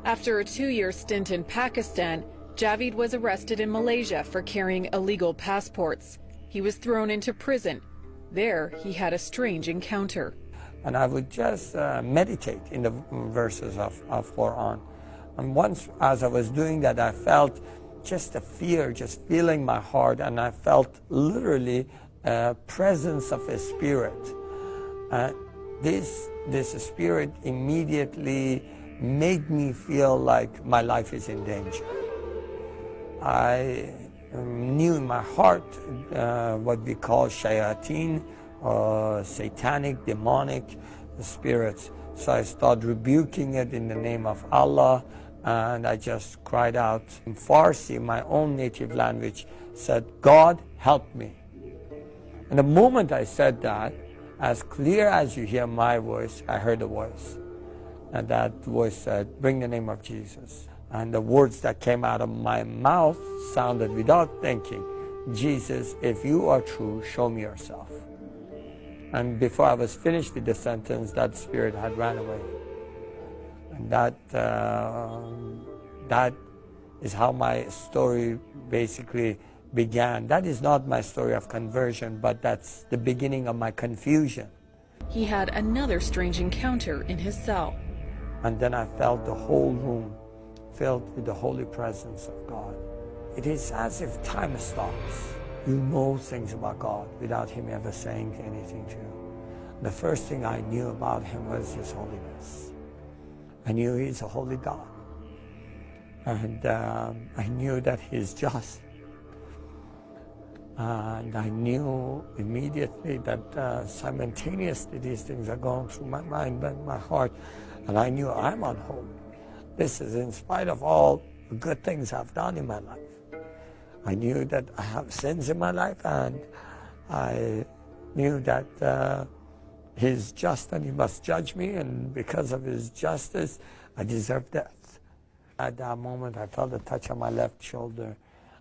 After a 2-year stint in Pakistan, Javid was arrested in Malaysia for carrying illegal passports. He was thrown into prison. There, he had a strange encounter. And I would just meditate in the verses of Quran. And once, as I was doing that, I felt just a fear, just filling my heart, and I felt literally a presence of a spirit. This spirit immediately made me feel like my life is in danger. I knew in my heart what we call shayateen, satanic, demonic spirits. So I started rebuking it in the name of Allah, and I just cried out in Farsi, my own native language, said, God, help me. And the moment I said that, as clear as you hear my voice, I heard a voice. And that voice said, bring the name of Jesus. And the words that came out of my mouth sounded without thinking, Jesus, if you are true, show me yourself. And before I was finished with the sentence, that spirit had ran away. And that is how my story basically began. That is not my story of conversion, but that's the beginning of my confusion. He had another strange encounter in his cell. And then I felt the whole room filled with the holy presence of God. It is as if time stops. You know things about God without Him ever saying anything to you. The first thing I knew about Him was His holiness. I knew He's a holy God. And I knew that He's just. And I knew immediately that simultaneously these things are going through my mind and my heart. And I knew I'm unholy. This is in spite of all the good things I've done in my life. I knew that I have sins in my life, and I knew that He's just and He must judge me, and because of His justice, I deserve death. At that moment, I felt a touch on my left shoulder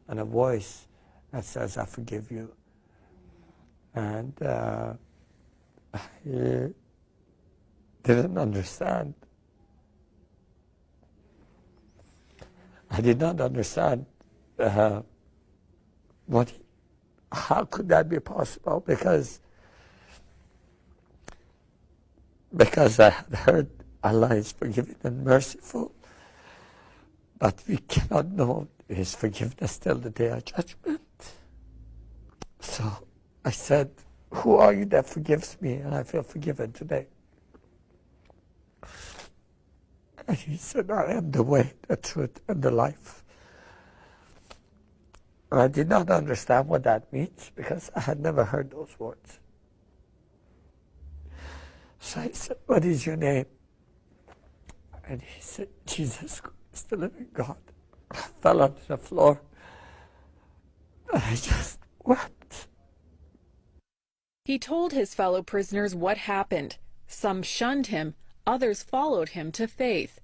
and a voice that says, I forgive you. And I didn't understand. I did not understand how could that be possible, because I had heard Allah is forgiving and merciful, but we cannot know His forgiveness till the day of judgment. So I said, who are you that forgives me? And I feel forgiven today. And He said, I am the way, the truth, and the life. And I did not understand what that means, because I had never heard those words. So I said, what is your name? And he said, Jesus Christ, the living God. I fell onto the floor. And I just wept. He told his fellow prisoners what happened. Some shunned him, others followed him to faith.